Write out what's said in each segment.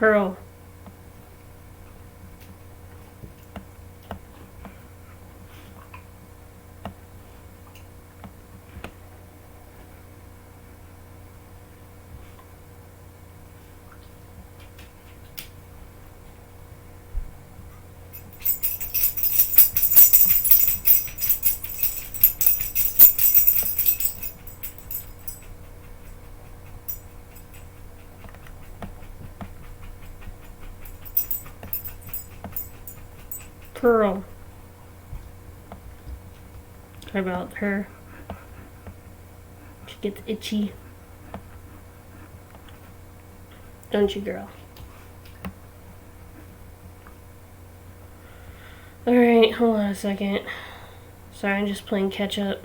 Pearl. Pearl. How about her? She gets itchy. Don't you, girl? Alright, hold on a second. Sorry, I'm just playing catch up.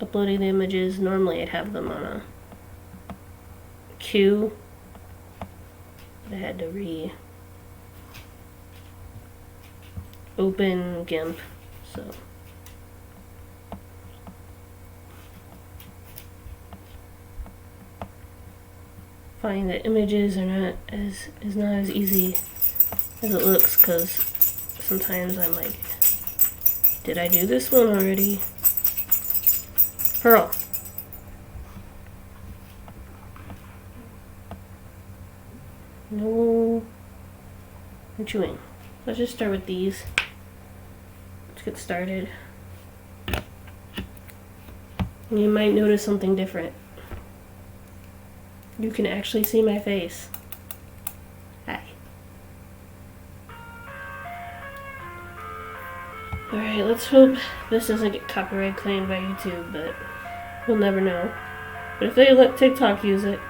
Uploading the images. Normally I'd have them on a queue. But I had to open GIMP, so finding the images are not as easy as it looks, because sometimes I'm like, did I do this one already? Pearl. No. I'm chewing. Let's just start with these. Let's get started. You might notice something different. You can actually see my face. Hi. Alright, let's hope this doesn't get copyright claimed by YouTube, but we'll never know. But if they let TikTok use it,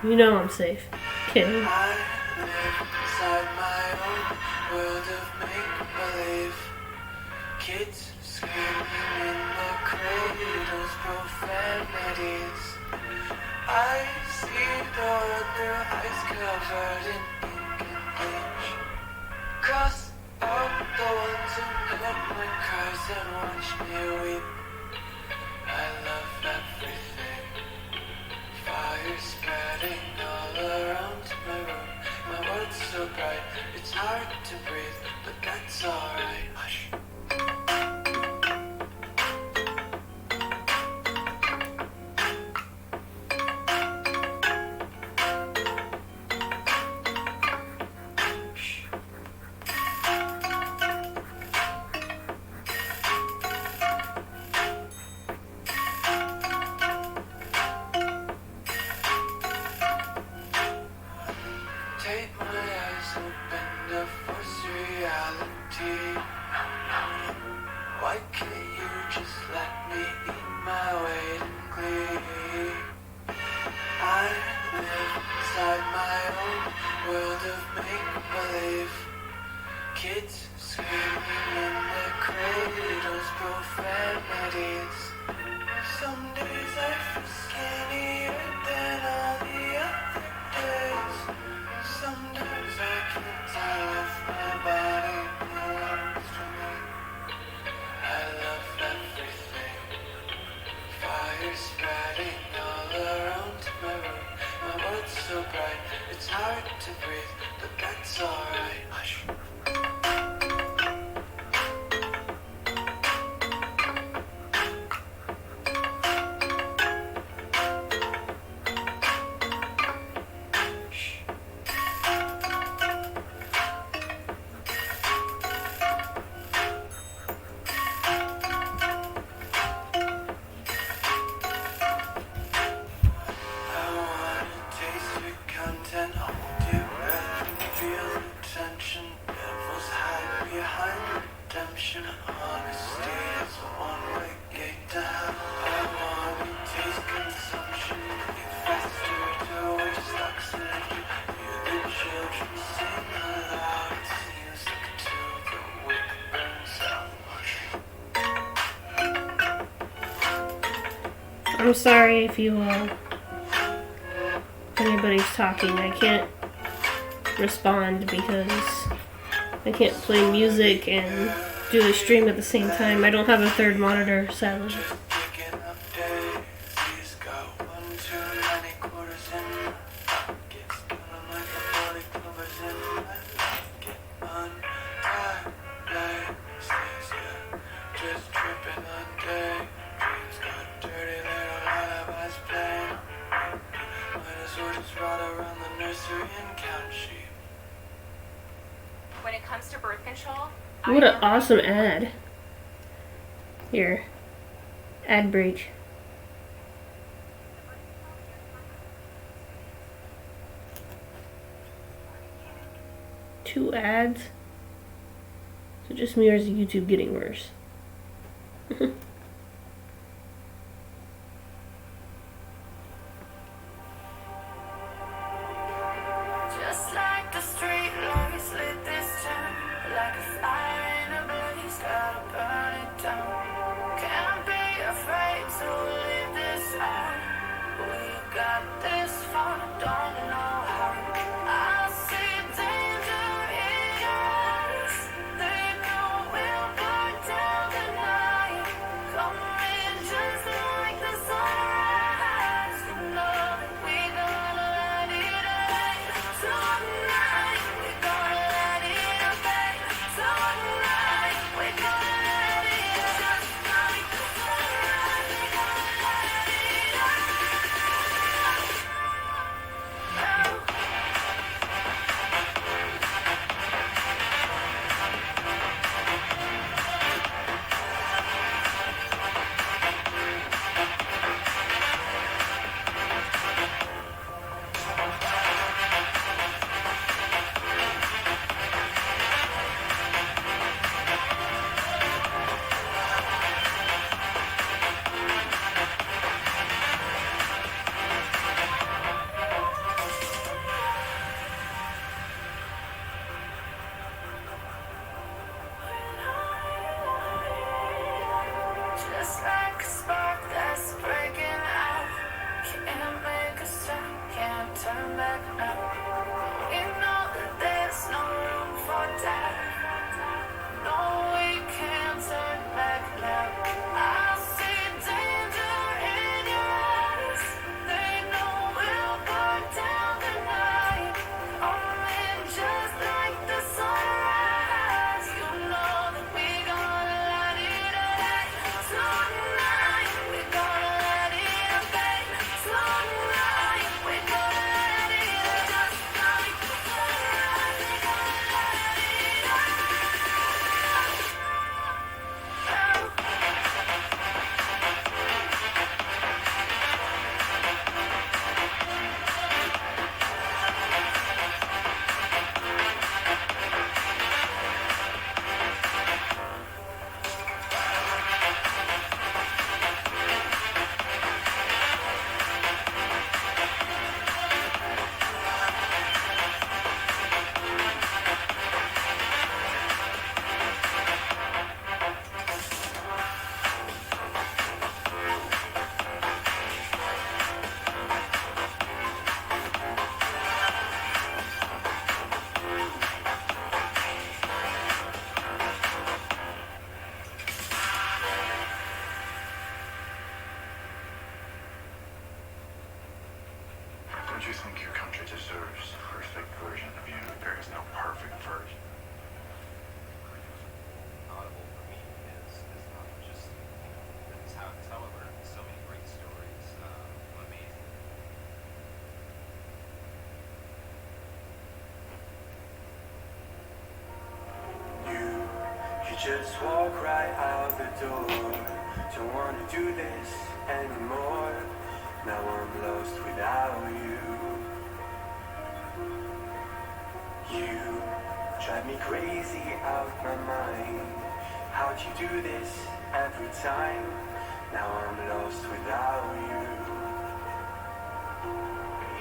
you know I'm safe. Kidding. I live inside my own world of make-believe. Kids screaming in the cradles, profanities. I see the world through eyes covered in ink and bleach. Cross out the ones who cut my cries and watch me weep. I love everything. Fire spreading all around my room. My world's so bright, it's hard to breathe, but that's alright. Hush. Take my eyes open to force reality. Why can't you just let me eat my weight in glee? I live inside my own world of make-believe. Kids screaming in the cradles, profanities. Some days I feel skinnier than all the other days. Sometimes I can't tell if my body belongs to me. I love everything. Fire spreading all around my room. My world's so bright, it's hard to breathe, but that's alright. Hush. I'm sorry if anybody's talking. I can't respond because I can't play music and do the stream at the same time. I don't have a third monitor, sadly. So just run around the nursery and count sheep. When it comes to birth control, What an awesome ad. Here. Ad break. Two ads. So just mirrors YouTube getting worse. Just like the street lights lit this town, like a fire in a blaze, gotta burn it down. Can't be afraid to leave this out. We got this far, don't know how. I see danger in your eyes. They know we'll burn down the night. Coming just like the sunrise. You know that we gonna let it rain. Tonight we gonna let it rain. Tonight we gonna let it just like the sunrise. We gonna let it rain. Just like a spark that's breaking out. Can't make a stop, can't turn back now. We know that there's no room for doubt. No, we can't turn back now. I see danger in your eyes. They know we'll burn down the night. Coming just like the sunrise. You know that we gonna let it rain. Tonight we gonna let it rain. Tonight we gonna let it rain. Just like the sunrise. We gonna let it rain. Don't you think your country deserves a perfect version of you? There is no perfect version. Audible for me is not just it's how I've learned so many great stories. Amazing. You just walk right out the door. Don't wanna do this anymore. Now I'm lost without you. You drive me crazy out my mind. How'd you do this every time? Now I'm lost without you.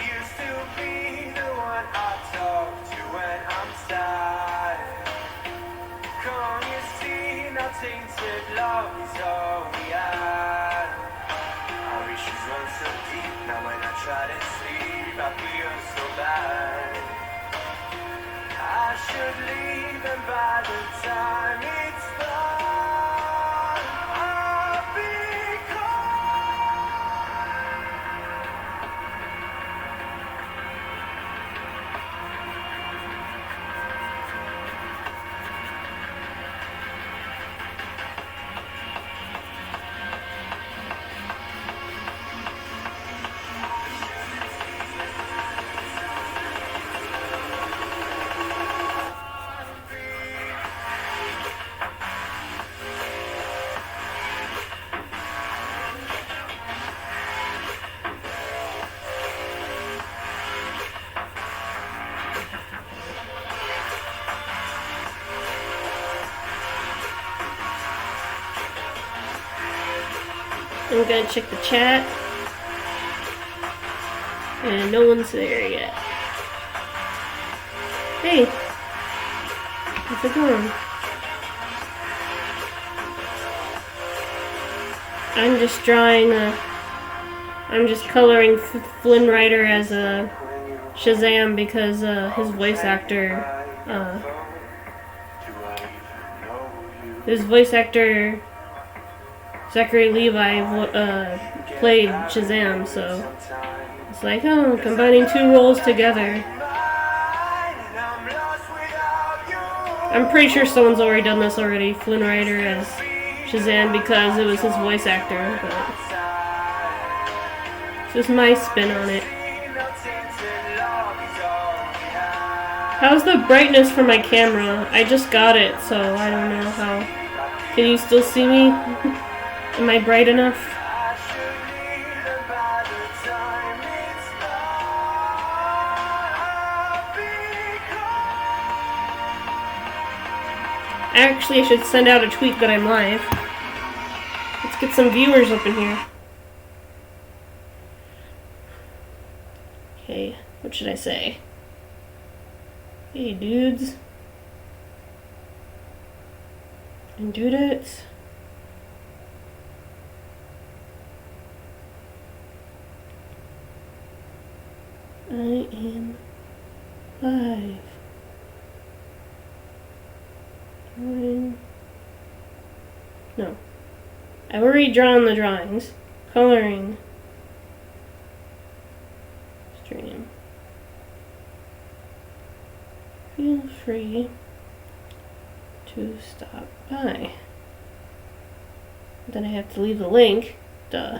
You still be the one I talk to when I'm sad. Can't you see now tainted love is all we had? Our issues run so deep, now when I try to sleep I feel so bad. I should leave and by the time it's done I'll be gone. I'm gonna check the chat. And no one's there yet. Hey! How's it going? I'm just drawing I'm just coloring Flynn Rider as a Shazam because his voice actor Zachary Levi played Shazam, so it's like, oh, combining two roles together. I'm pretty sure someone's already done this already, Flynn Rider as Shazam, because it was his voice actor, but it's just my spin on it. How's the brightness for my camera? I just got it, so I don't know how. Can you still see me? Am I bright enough? Actually, I should send out a tweet that I'm live. Let's get some viewers up in here. Okay, what should I say? Hey, dudes. And dudettes. I am live. No. I've already drawn the drawings. Coloring. Stream. Feel free to stop by. Then I have to leave the link. Duh.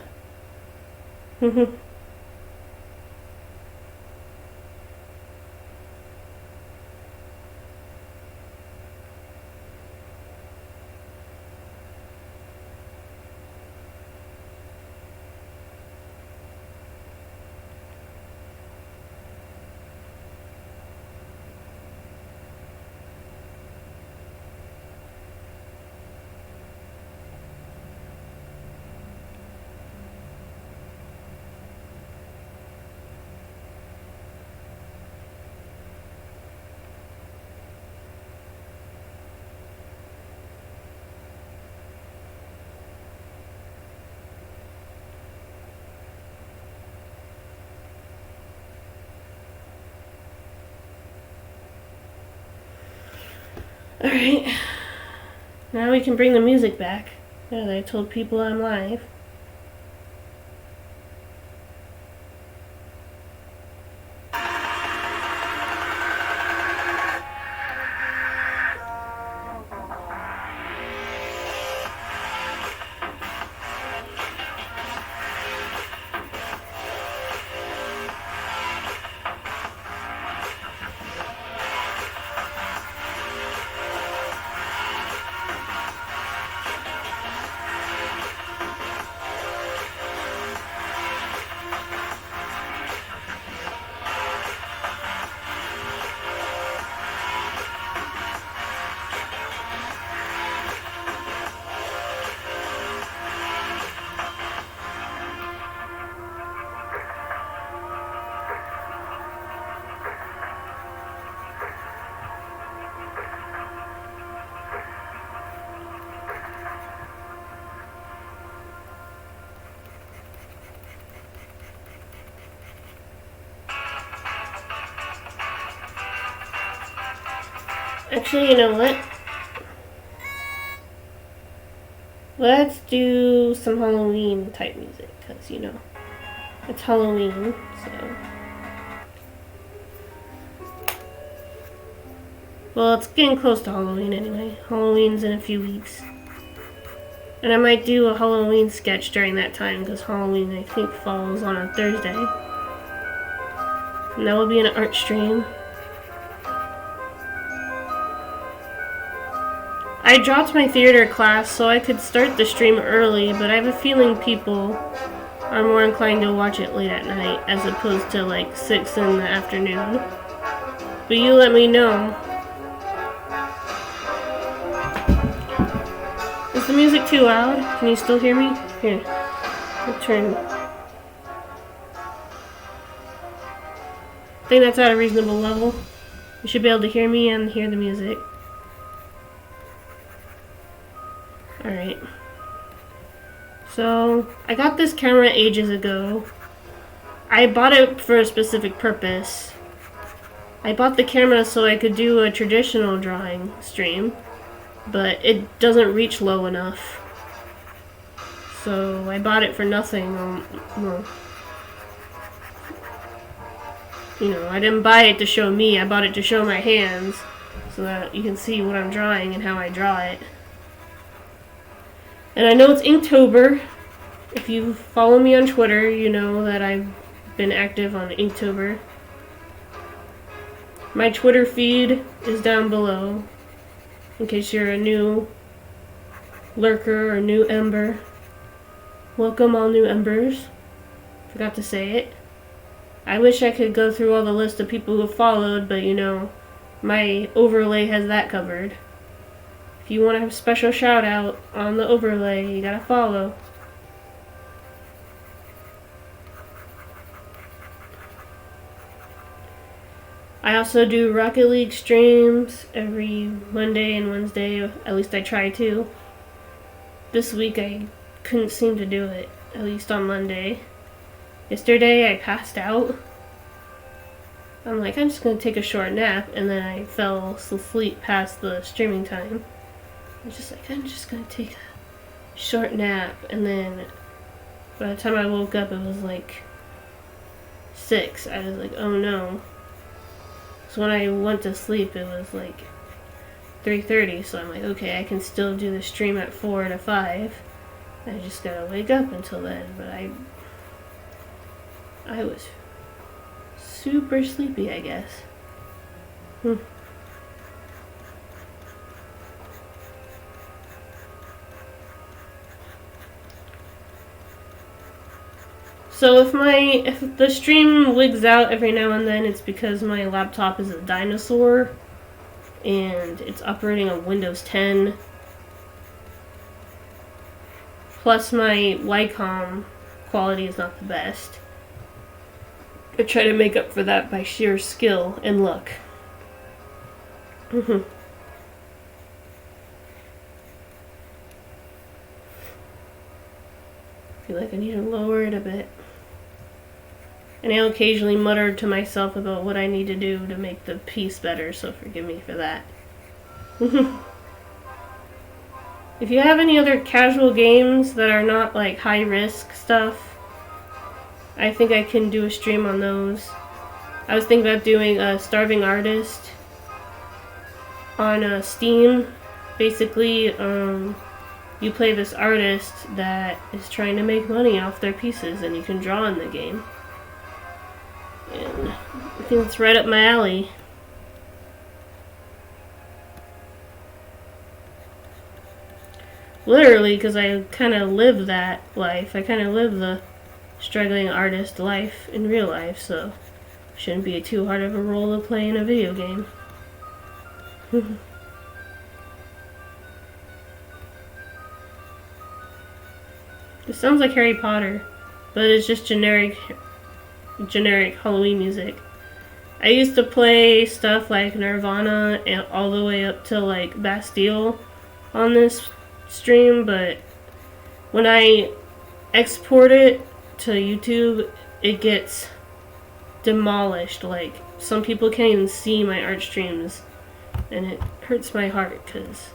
Alright, now we can bring the music back, as I told people I'm live. Actually, you know what? Let's do some Halloween type music, because, you know, it's Halloween, so. Well, it's getting close to Halloween anyway. Halloween's in a few weeks. And I might do a Halloween sketch during that time, because Halloween, I think, falls on a Thursday. And that will be an art stream. I dropped my theater class so I could start the stream early, but I have a feeling people are more inclined to watch it late at night as opposed to like 6 in the afternoon. But you let me know. Is the music too loud? Can you still hear me? Here. Turn. I think that's at a reasonable level. You should be able to hear me and hear the music. Alright. So, I got this camera ages ago. I bought it for a specific purpose. I bought the camera so I could do a traditional drawing stream, but it doesn't reach low enough. So I bought it for nothing. Well, you know, I didn't buy it to show me, I bought it to show my hands so that you can see what I'm drawing and how I draw it. And I know it's Inktober. If you follow me on Twitter, you know that I've been active on Inktober. My Twitter feed is down below in case you're a new lurker or new ember. Welcome all new embers. Forgot to say it. I wish I could go through all the list of people who have followed, but you know, my overlay has that covered. If you want to have a special shout out on the overlay, you gotta follow. I also do Rocket League streams every Monday and Wednesday, at least I try to. This week I couldn't seem to do it, at least on Monday. Yesterday I passed out. I'm like, I'm just gonna take a short nap, and then I fell asleep past the streaming time. I was just like, I'm just gonna take a short nap, and then by the time I woke up it was like 6. I was like, oh no. So when I went to sleep it was like 3:30, so I'm like, okay, I can still do the stream at 4 to 5. I just gotta wake up until then, but I was super sleepy, I guess. So if the stream wigs out every now and then, it's because my laptop is a dinosaur and it's operating on Windows 10. Plus my Wacom quality is not the best. I try to make up for that by sheer skill and luck. I feel like I need to lower it a bit. And I'll occasionally mutter to myself about what I need to do to make the piece better, so forgive me for that. If you have any other casual games that are not like high risk stuff, I think I can do a stream on those. I was thinking about doing a Starving Artist on Steam. Basically, you play this artist that is trying to make money off their pieces, and you can draw in the game. And I think it's right up my alley. Literally, because I kind of live that life. I kind of live the struggling artist life in real life, so it shouldn't be too hard of a role to play in a video game. It sounds like Harry Potter, but it's just generic Halloween music. I used to play stuff like Nirvana and all the way up to like Bastille on this stream, but when I export it to YouTube, it gets demolished. Like, some people can't even see my art streams, and it hurts my heart because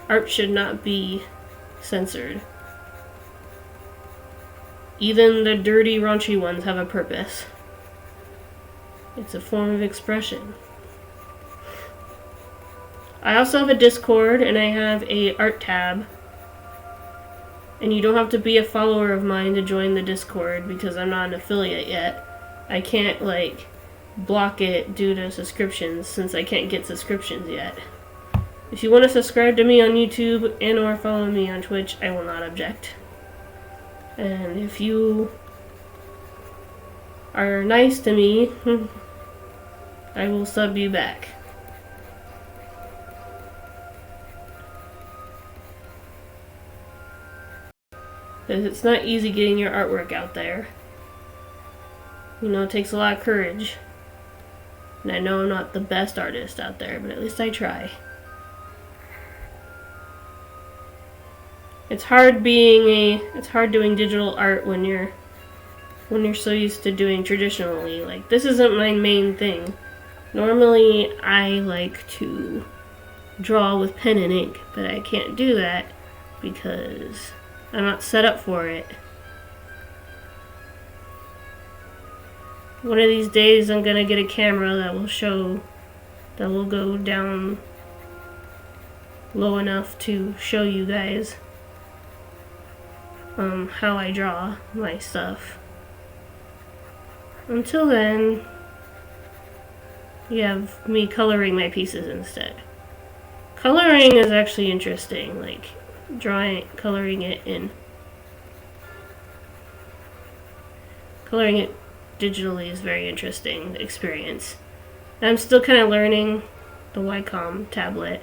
art should not be censored. Even the dirty, raunchy ones have a purpose. It's a form of expression. I also have a Discord, and I have a art tab. And you don't have to be a follower of mine to join the Discord because I'm not an affiliate yet. I can't, like, block it due to subscriptions since I can't get subscriptions yet. If you want to subscribe to me on YouTube and or follow me on Twitch, I will not object. And if you are nice to me, I will sub you back. Because it's not easy getting your artwork out there. You know, it takes a lot of courage. And I know I'm not the best artist out there, but at least I try. It's hard doing digital art when you're so used to doing traditionally. Like, this isn't my main thing. Normally, I like to draw with pen and ink, but I can't do that because I'm not set up for it. One of these days, I'm gonna get a camera that will go down low enough to show you guys how I draw my stuff. Until then, you have me coloring my pieces instead. Coloring is actually interesting, like coloring it digitally is very interesting experience. I'm still kind of learning the Wacom tablet.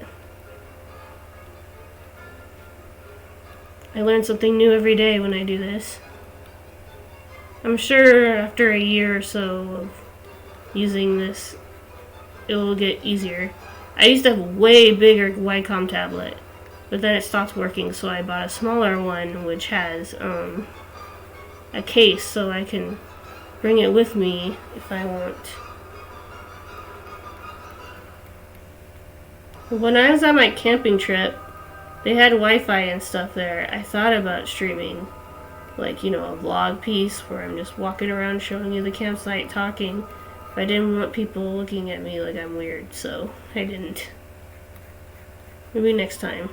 I learn something new every day when I do this. I'm sure after a year or so of using this, it will get easier. I used to have a way bigger Wacom tablet, but then it stopped working, so I bought a smaller one which has a case so I can bring it with me if I want. When I was on my camping trip, they had Wi-Fi and stuff there. I thought about streaming, like, you know, a vlog piece where I'm just walking around showing you the campsite talking. But I didn't want people looking at me like I'm weird, so I didn't. Maybe next time.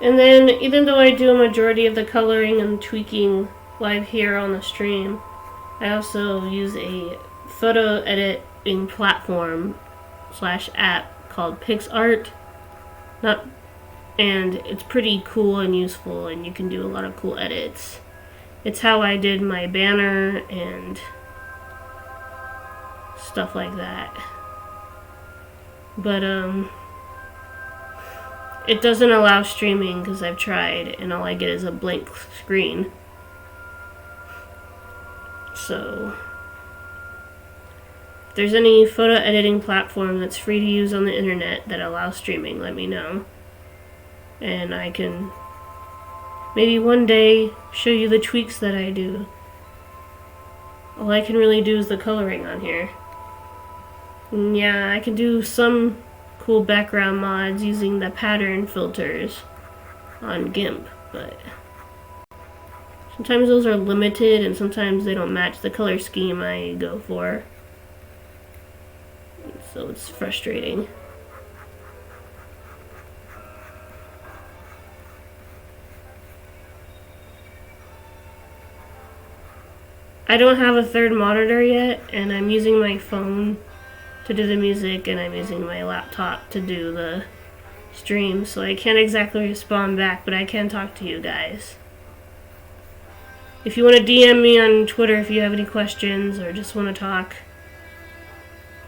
And then, even though I do a majority of the coloring and tweaking live here on the stream, I also use a photo editing platform / app called PixArt. And it's pretty cool and useful, and you can do a lot of cool edits. It's how I did my banner and stuff like that. But, it doesn't allow streaming because I've tried, and all I get is a blank screen. So, if there's any photo editing platform that's free to use on the internet that allows streaming, let me know. And I can maybe one day show you the tweaks that I do. All I can really do is the coloring on here. And yeah, I can do some cool background mods using the pattern filters on GIMP, but sometimes those are limited and sometimes they don't match the color scheme I go for. So it's frustrating. I don't have a third monitor yet, and I'm using my phone to do the music, and I'm using my laptop to do the stream, so I can't exactly respond back, but I can talk to you guys. If you want to DM me on Twitter if you have any questions or just want to talk,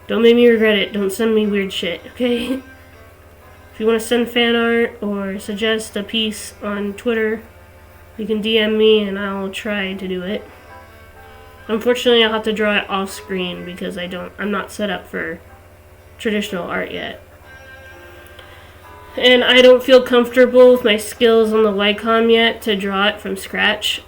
don't make me regret it. Don't send me weird shit, okay? If you want to send fan art or suggest a piece on Twitter, you can DM me and I'll try to do it. Unfortunately, I'll have to draw it off screen because I'm not set up for traditional art yet. And I don't feel comfortable with my skills on the Wacom yet to draw it from scratch.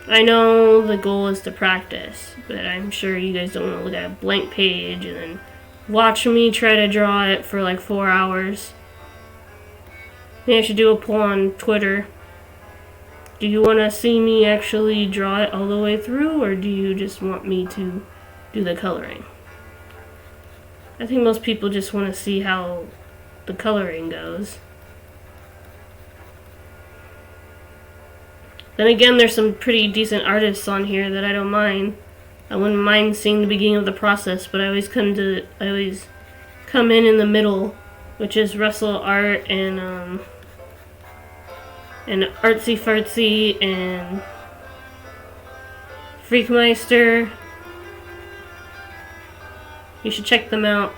I know the goal is to practice, but I'm sure you guys don't want to look at a blank page and then watch me try to draw it for like 4 hours. Maybe I should do a poll on Twitter. Do you want to see me actually draw it all the way through, or do you just want me to do the coloring? I think most people just want to see how the coloring goes. Then again, there's some pretty decent artists on here that I don't mind. I wouldn't mind seeing the beginning of the process, but I always come in the middle, which is Russell Art and Artsy Fartsy and Freakmeister. You should check them out.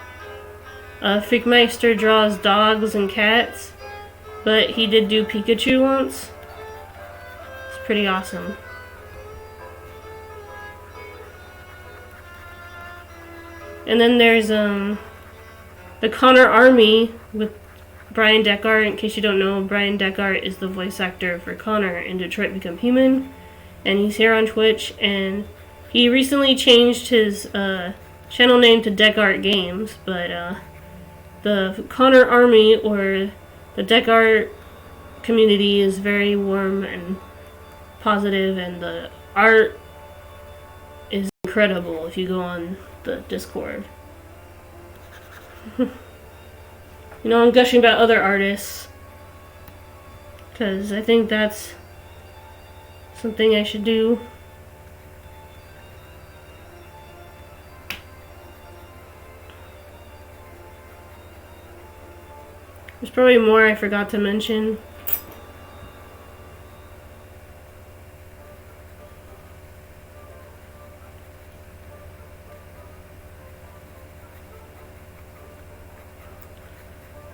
Freakmeister draws dogs and cats, but he did do Pikachu once. It's pretty awesome. And then there's the Connor Army with Brian Deckard. In case you don't know, Brian Deckard is the voice actor for Connor in Detroit Become Human, and he's here on Twitch. And he recently changed his channel name to Deckard Games, but the Connor Army or the Deckard community is very warm and positive, and the art is incredible if you go on the Discord. You know, I'm gushing about other artists because I think that's something I should do. There's probably more I forgot to mention.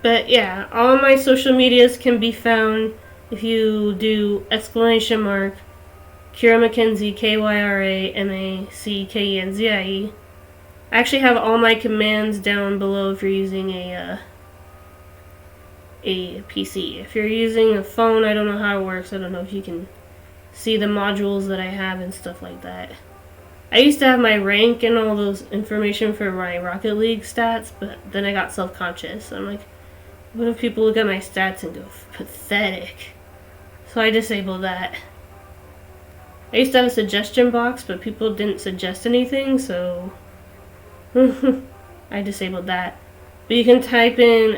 But yeah, all my social medias can be found if you do ! Kira McKenzie, KYRAMACKENZIE. I actually have all my commands down below if you're using a PC. If you're using a phone, I don't know how it works. I don't know if you can see the modules that I have and stuff like that. I used to have my rank and all those information for my Rocket League stats, but then I got self-conscious. I'm like, what if people look at my stats and go, pathetic? So I disabled that. I used to have a suggestion box, but people didn't suggest anything, so I disabled that. But you can type in !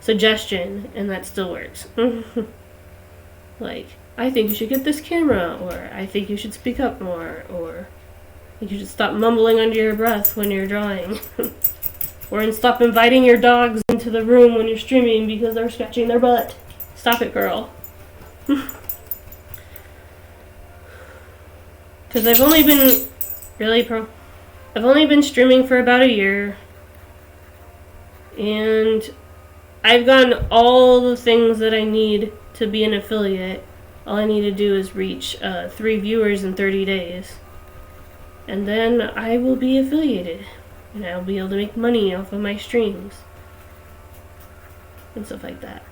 Suggestion, and that still works. Like, I think you should get this camera, or I think you should speak up more, or you should stop mumbling under your breath when you're drawing. Or stop inviting your dogs into the room when you're streaming because they're scratching their butt. Stop it, girl. Because I've only been I've only been streaming for about a year, and I've gotten all the things that I need to be an affiliate. All I need to do is reach 3 viewers in 30 days, and then I will be affiliated. And I'll be able to make money off of my streams and stuff like that.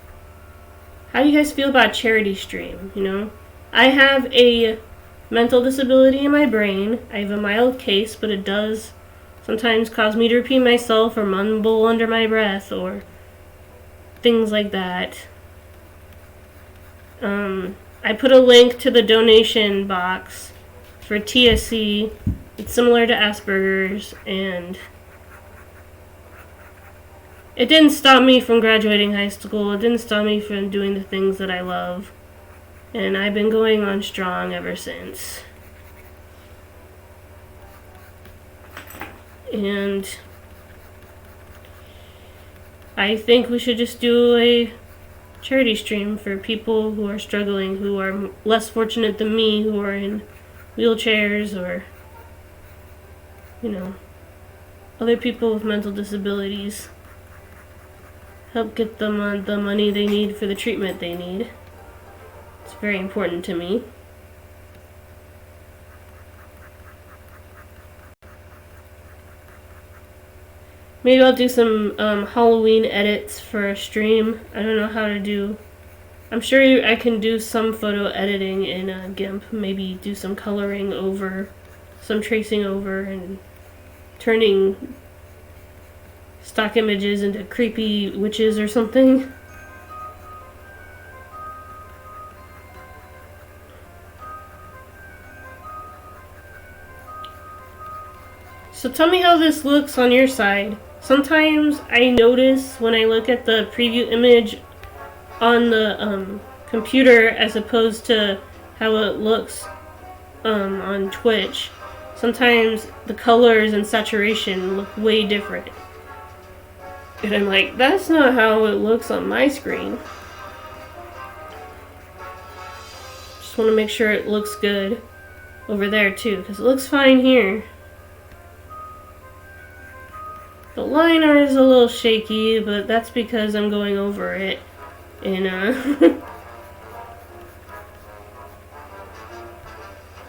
How do you guys feel about charity stream? You know, I have a mental disability in my brain. I have a mild case, but it does sometimes cause me to repeat myself or mumble under my breath or things like that. I put a link to the donation box for TSC. It's similar to Asperger's, and it didn't stop me from graduating high school. It didn't stop me from doing the things that I love. And I've been going on strong ever since. And I think we should just do a charity stream for people who are struggling, who are less fortunate than me, who are in wheelchairs, or you know, other people with mental disabilities. Help get them the money they need for the treatment they need. It's very important to me. Maybe I'll do some Halloween edits for a stream. I don't know how to do. I'm sure I can do some photo editing in GIMP. Maybe do some coloring over, some tracing over, and turning stock images into creepy witches or something. So tell me how this looks on your side. Sometimes I notice when I look at the preview image on the computer as opposed to how it looks on Twitch, sometimes the colors and saturation look way different. And I'm like, that's not how it looks on my screen. Just want to make sure it looks good over there too, because it looks fine here. The line art is a little shaky, but that's because I'm going over it. And I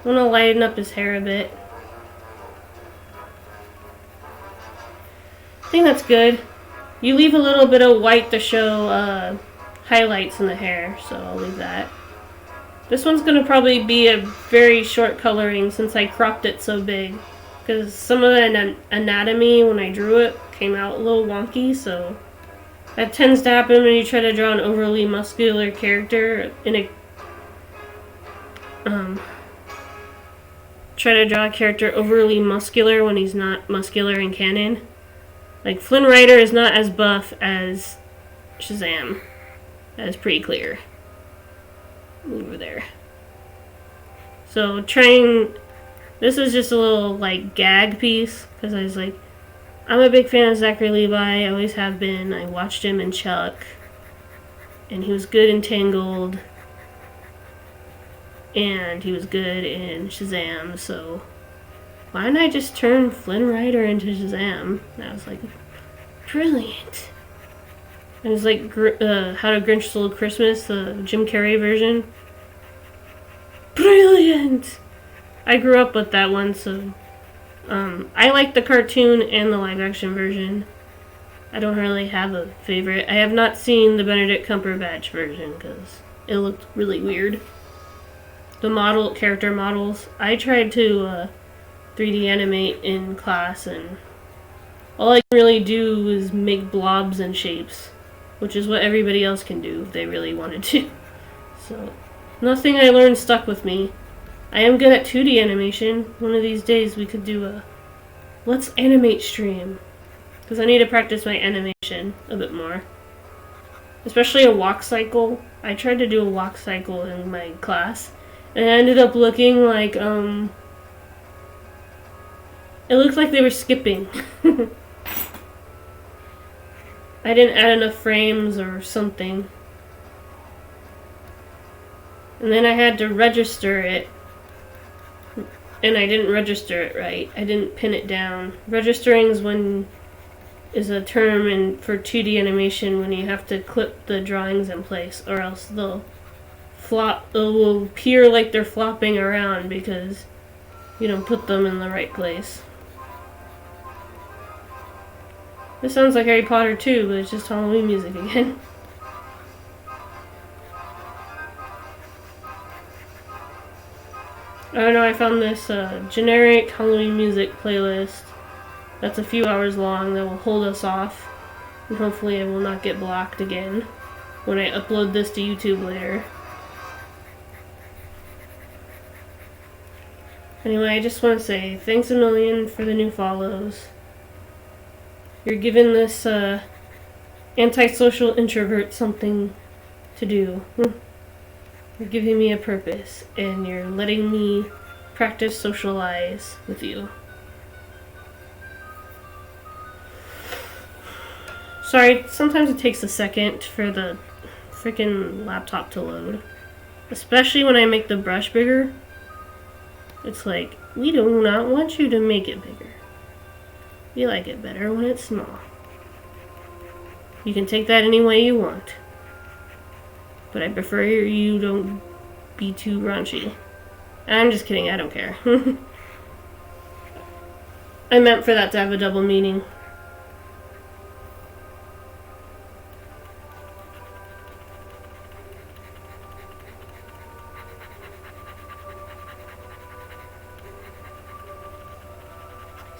want to lighten up his hair a bit. I think that's good. You leave a little bit of white to show highlights in the hair, so I'll leave that. This one's going to probably be a very short coloring since I cropped it so big. Because some of the anatomy when I drew it came out a little wonky, so that tends to happen when you try to draw an overly muscular character in a try to draw a character overly muscular when he's not muscular in canon. Like Flynn Rider is not as buff as Shazam. That is pretty clear. Over there. So this is just a little like gag piece because I was like, I'm a big fan of Zachary Levi. I always have been. I watched him in Chuck, and he was good in Tangled, and he was good in Shazam. So why didn't I just turn Flynn Rider into Shazam? And I was like, brilliant. And it was like How to Grinch Stole Christmas, the Jim Carrey version. Brilliant! I grew up with that one, so I like the cartoon and the live-action version. I don't really have a favorite. I have not seen the Benedict Cumberbatch version because it looked really weird. The character models, I tried to 3D animate in class, and all I can really do is make blobs and shapes, which is what everybody else can do if they really wanted to. So nothing I learned stuck with me. I am good at 2D animation. One of these days we could do a let's animate stream. Because I need to practice my animation a bit more. Especially a walk cycle. I tried to do a walk cycle in my class. And it ended up looking like, it looked like they were skipping. I didn't add enough frames or something. And then I had to register it. And I didn't register it right. I didn't pin it down. Registering is a term for 2D animation when you have to clip the drawings in place, or else they'll will appear like they're flopping around because you don't put them in the right place. This sounds like Harry Potter too, but it's just Halloween music again. I don't know, I found this generic Halloween music playlist that's a few hours long that will hold us off, and hopefully I will not get blocked again when I upload this to YouTube later. Anyway, I just want to say thanks a million for the new follows. You're giving this antisocial introvert something to do. You're giving me a purpose, and you're letting me practice socialize with you. Sorry, sometimes it takes a second for the freaking laptop to load. Especially when I make the brush bigger. It's like, we do not want you to make it bigger. We like it better when it's small. You can take that any way you want. But I prefer you don't be too raunchy. I'm just kidding, I don't care. I meant for that to have a double meaning.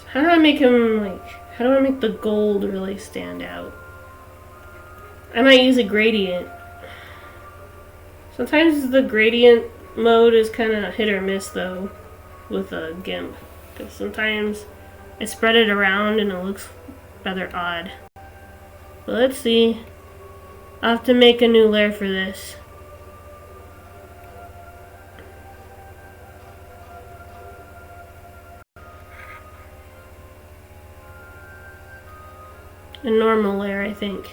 How do I make him, how do I make the gold really stand out? I might use a gradient. Sometimes the gradient mode is kind of hit or miss though with a GIMP. Because sometimes I spread it around and it looks rather odd. But let's see. I'll have to make a new layer for this. a normal layer, I think.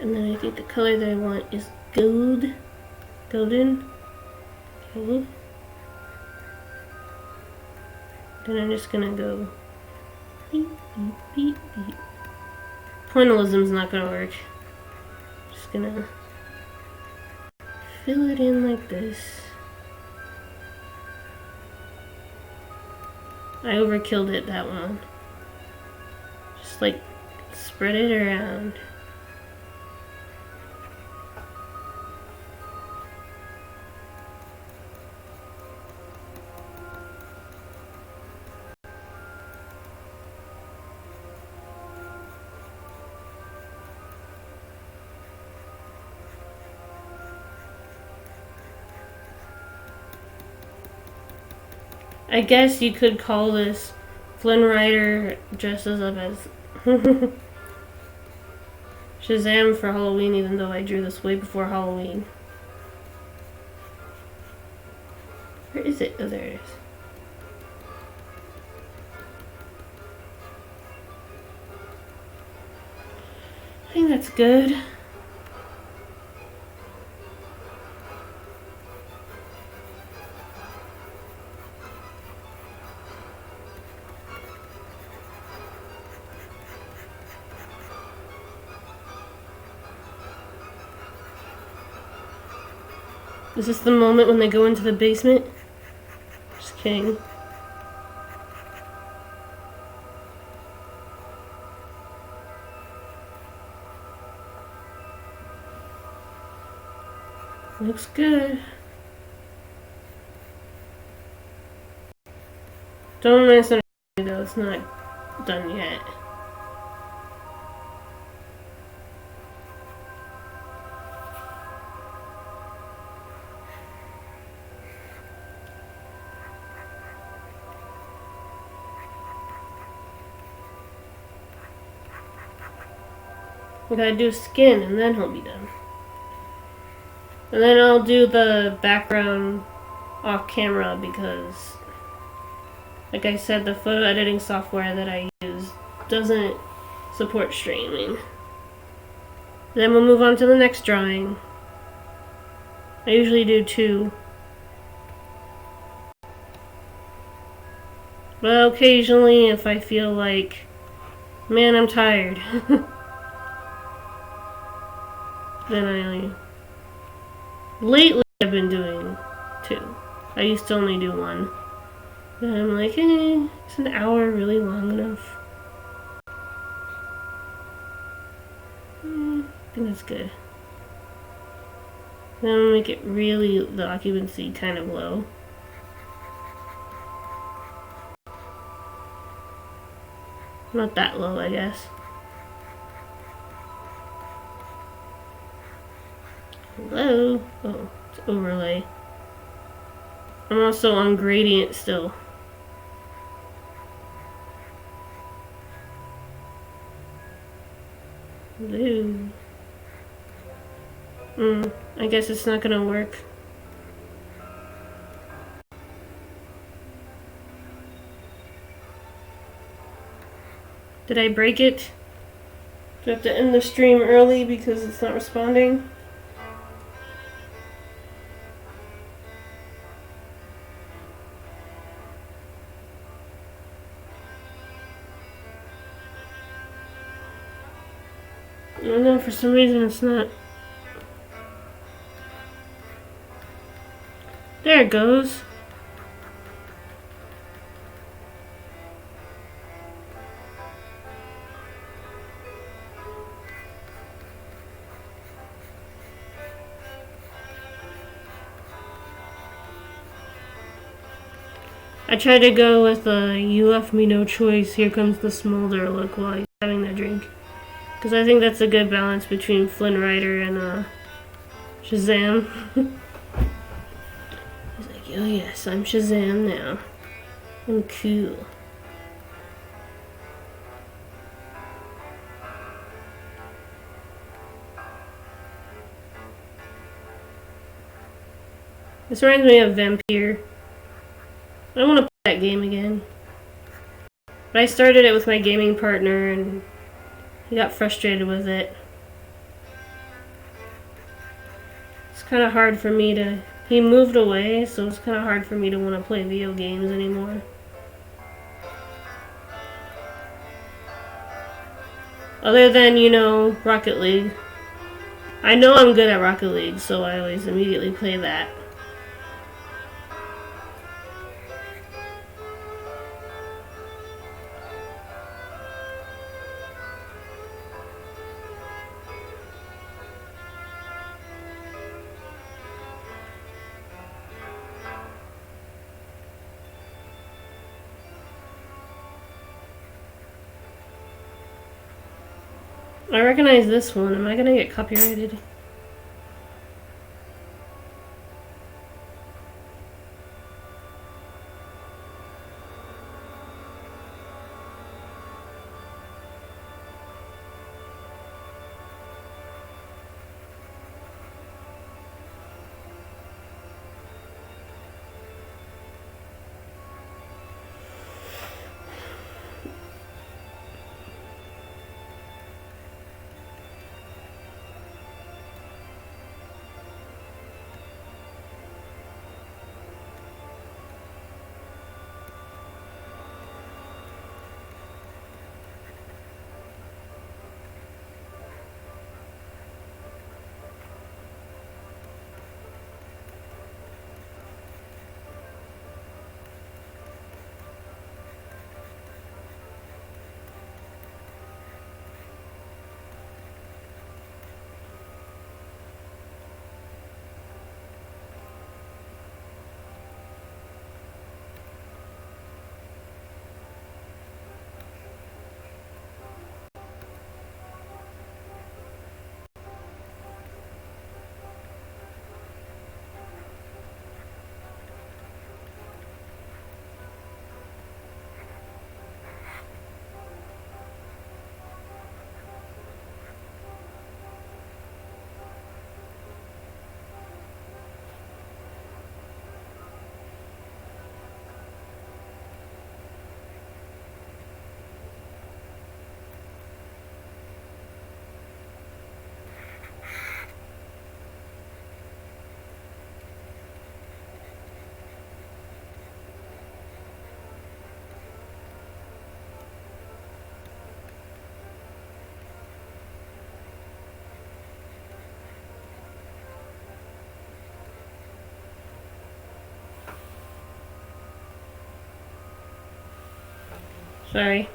And then I think the color that I want is gold. Golden. Okay. Then I'm just gonna go beep, beep, beep, beep. Pointillism's not gonna work. Just gonna fill it in like this. I overkilled it, that one. Just like spread it around. I guess you could call this Flynn Rider dresses up as Shazam for Halloween, even though I drew this way before Halloween. Where is it? Oh, there it is. I think that's good. Is this the moment when they go into the basement? Just kidding. Looks good. Don't misunderstand me though, it's not done yet. We gotta do skin and then he'll be done. And then I'll do the background off camera because, like I said, the photo editing software that I use doesn't support streaming. Then we'll move on to the next drawing. I usually do 2. But occasionally, if I feel like, man, I'm tired, then I... Lately, I've been doing 2. I used to only do 1. Then I'm like, is an hour really long enough? I think that's good. Then I'll make it really, the occupancy kind of low. Not that low, I guess. Hello? Oh, it's overlay. I'm also on gradient still. Hello? I guess it's not gonna work. Did I break it? Do I have to end the stream early because it's not responding? I don't know, for some reason it's not. There it goes. I tried to go with you left me no choice, here comes the smolder look while he's having that drink. Because I think that's a good balance between Flynn Rider and Shazam. He's like, oh yes, I'm Shazam now. I'm cool. This reminds me of Vampire. I want to play that game again. But I started it with my gaming partner and He got frustrated with it. It's kind of hard for me to... He moved away, so it's kind of hard for me to want to play video games anymore. Other than, you know, Rocket League. I know I'm good at Rocket League, so I always immediately play that. I recognize this one. Am I gonna get copyrighted? Sorry.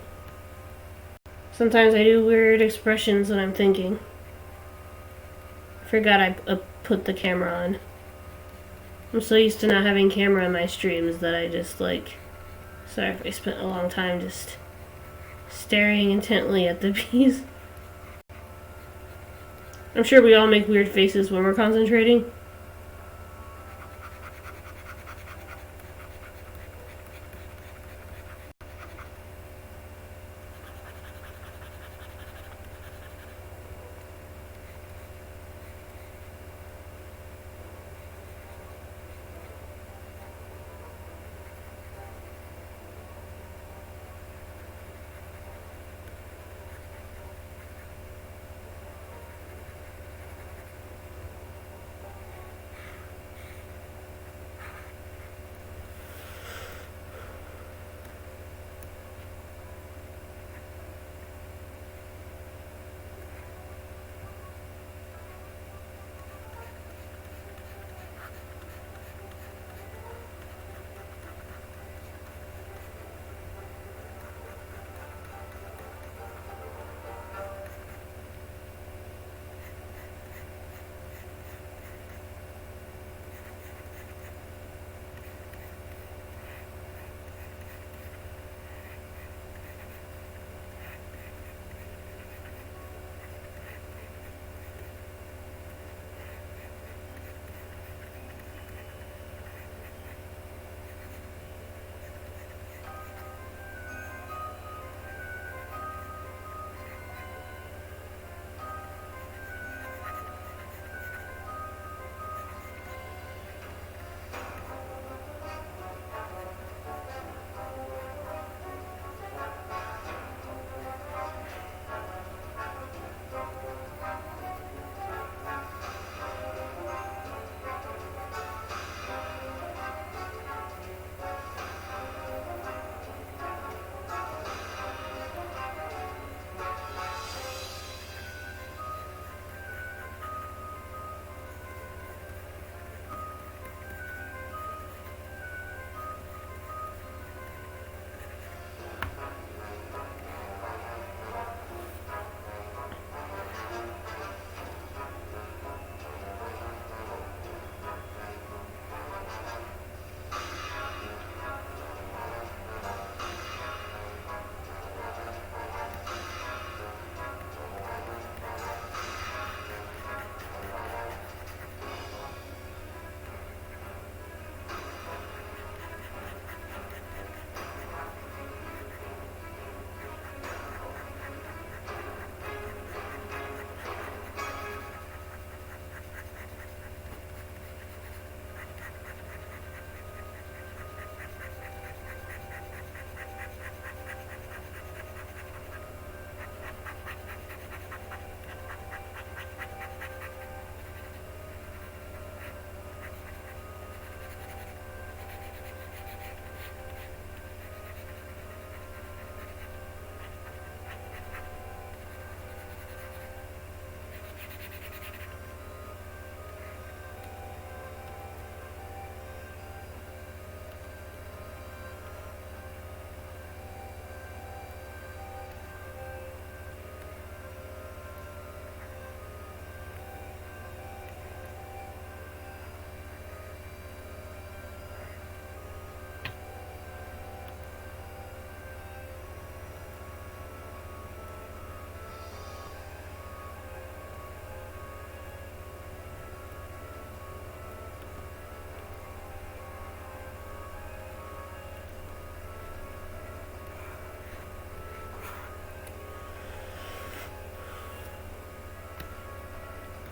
Sometimes I do weird expressions when I'm thinking. I forgot I put the camera on. I'm so used to not having camera in my streams that I just like... Sorry if I spent a long time just staring intently at the bees. I'm sure we all make weird faces when we're concentrating.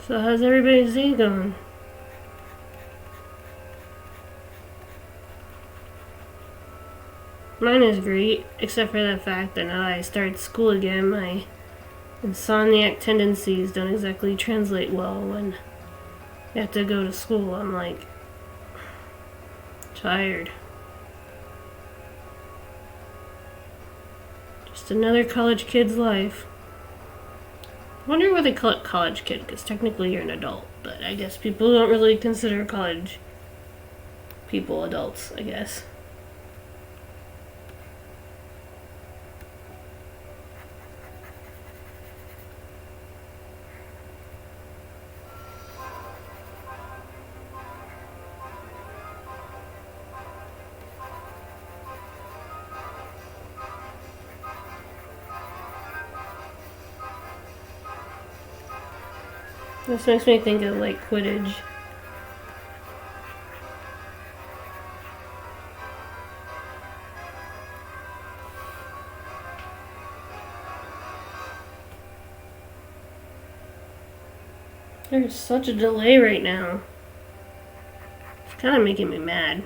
So how's everybody's day going? Mine is great, except for the fact that now I started school again, my insomniac tendencies don't exactly translate well when you have to go to school. I'm like tired. Just another college kid's life. I wonder why they call it college kid, because technically you're an adult, but I guess people don't really consider college people adults, I guess. This makes me think of like Quidditch. There's such a delay right now. It's kind of making me mad.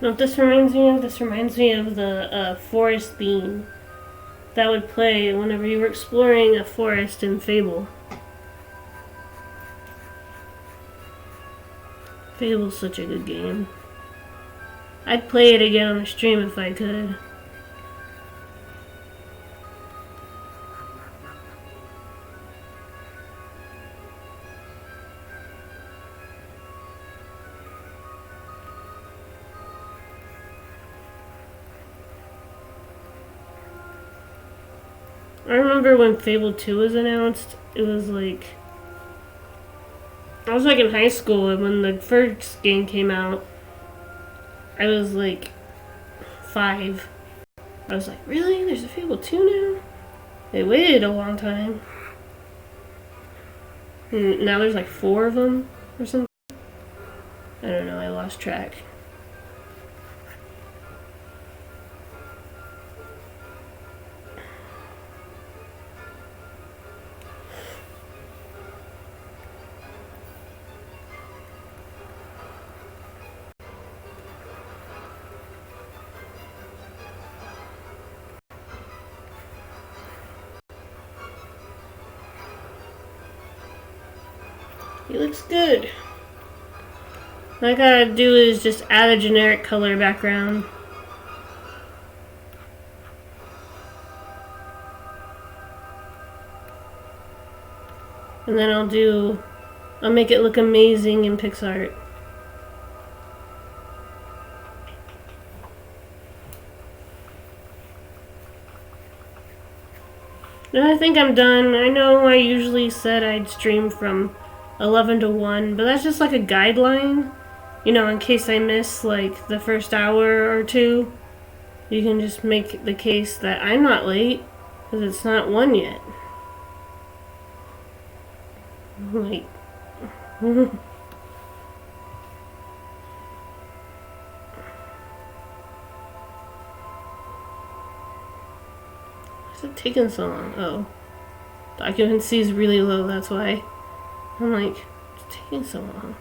You know what this reminds me of? This reminds me of the forest theme that would play whenever you were exploring a forest in Fable. Fable's such a good game. I'd play it again on the stream if I could. I remember when Fable 2 was announced, it was like... I was like in high school, and when the first game came out, I was like 5. I was like, really? There's a Fable 2 now? They waited a long time. And now there's like 4 of them or something. I don't know, I lost track. He looks good. All I gotta do is just add a generic color background. And then I'll make it look amazing in PixArt. Now I think I'm done. I know I usually said I'd stream from 11 to 1, but that's just like a guideline, you know, in case I miss like the first hour or two. you can just make the case that I'm not late because it's not 1 yet. Like, why is it taking so long? Oh, the occupancy is really low, that's why. I'm like, it's taking so long.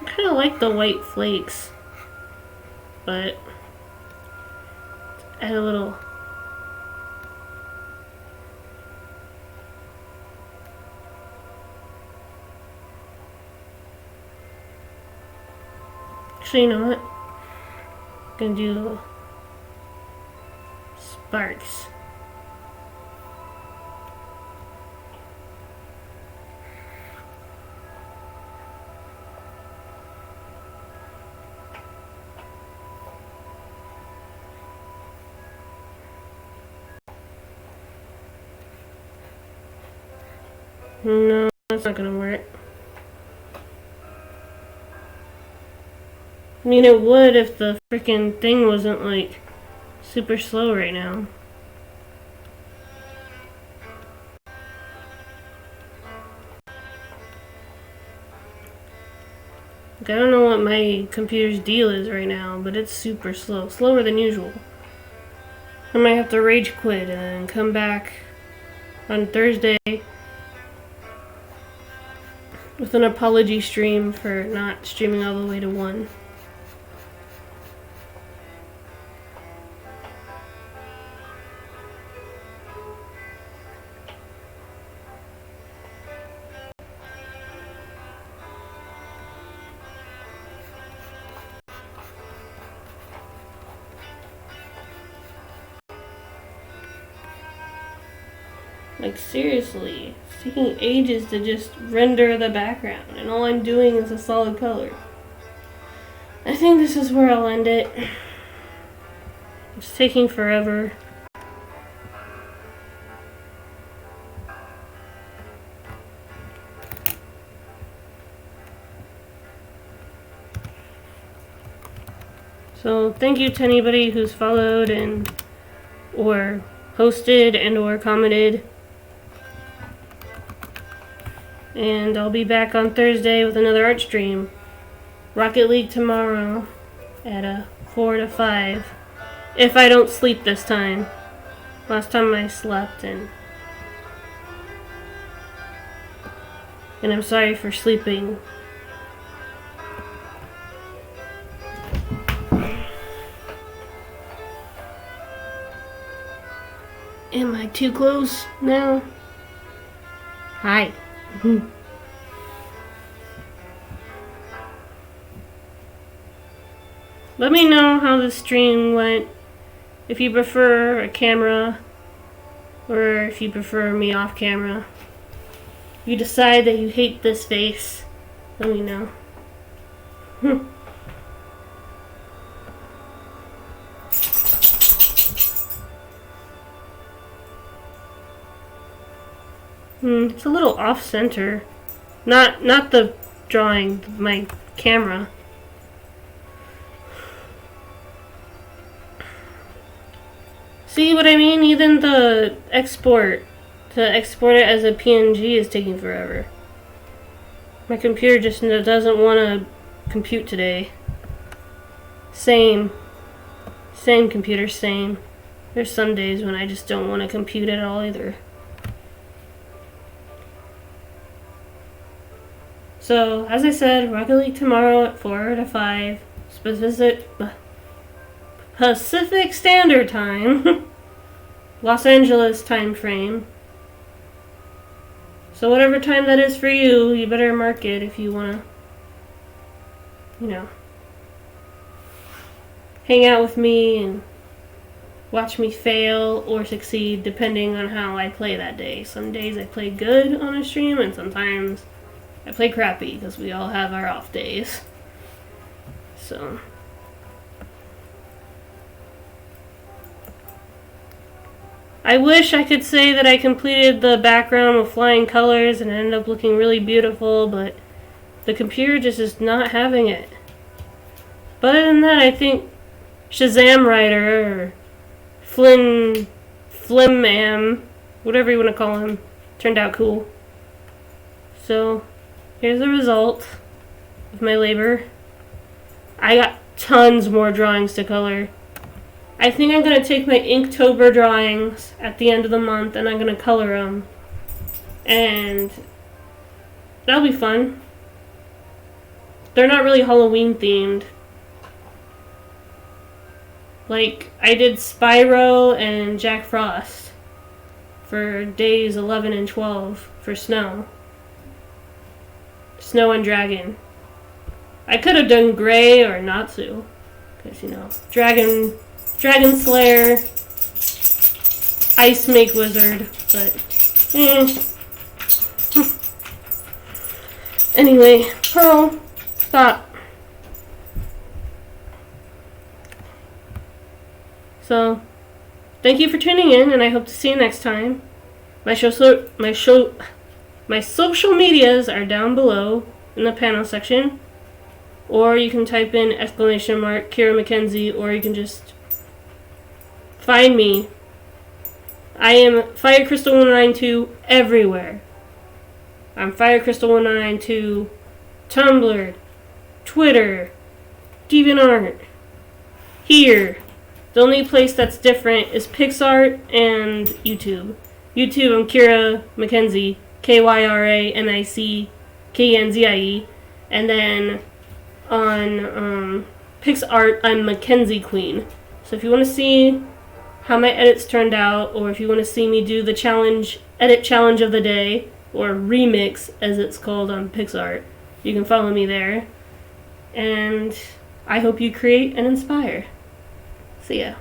I kind of like the white flakes, but add a little. Actually, you know what? I'm gonna do sparks. No, that's not gonna work. I mean, it would if the freaking thing wasn't like super slow right now. Like, I don't know what my computer's deal is right now, but it's super slow. Slower than usual. I might have to rage quit and then come back on Thursday with an apology stream for not streaming all the way to 1. Like, seriously, it's taking ages to just render the background, and all I'm doing is a solid color. I think this is where I'll end it. It's taking forever. So thank you to anybody who's followed and or hosted and or commented. And I'll be back on Thursday with another art stream. Rocket League tomorrow at 4 to 5. If I don't sleep this time. Last time I slept and I'm sorry for sleeping. Am I too close now? Hi. Let me know how the stream went. If you prefer a camera or if you prefer me off camera. If you decide that you hate this face, let me know. It's a little off center. Not the drawing, my camera. See what I mean? Even the export, to export it as a PNG is taking forever. My computer just doesn't want to compute today. Same computer, same. There's some days when I just don't want to compute at all either. So, as I said, Rocket League tomorrow at 4 to 5. Pacific Standard Time. Los Angeles time frame. So whatever time that is for you, you better mark it if you want to, hang out with me and watch me fail or succeed depending on how I play that day. Some days I play good on a stream and sometimes I play crappy because we all have our off days. So. I wish I could say that I completed the background with flying colors and it ended up looking really beautiful, but the computer just is not having it. But other than that, I think Shazam Writer, or Flimmam, whatever you want to call him, turned out cool. So, here's the result of my labor. I got tons more drawings to color. I think I'm going to take my Inktober drawings at the end of the month and I'm going to color them. And that'll be fun. They're not really Halloween themed. Like, I did Spyro and Jack Frost for days 11 and 12 for Snow. Snow and Dragon. I could have done Gray or Natsu. Because, you know, Dragon Slayer, Ice Make Wizard, but Anyway, Pearl, stop. So, thank you for tuning in, and I hope to see you next time. My social medias are down below in the panel section, or you can type in ! Kira Mackenzie, or you can just find me. I am FireCrystal1992 everywhere. I'm FireCrystal1992, Tumblr, Twitter, DeviantArt. Here. The only place that's different is PixArt and YouTube. YouTube, I'm Kira Mackenzie, KyraMickenzie, and then on PixArt, I'm Mackenzie Queen. So if you want to see how my edits turned out, or if you want to see me do the edit challenge of the day, or remix as it's called on PixArt, you can follow me there. And I hope you create and inspire. See ya.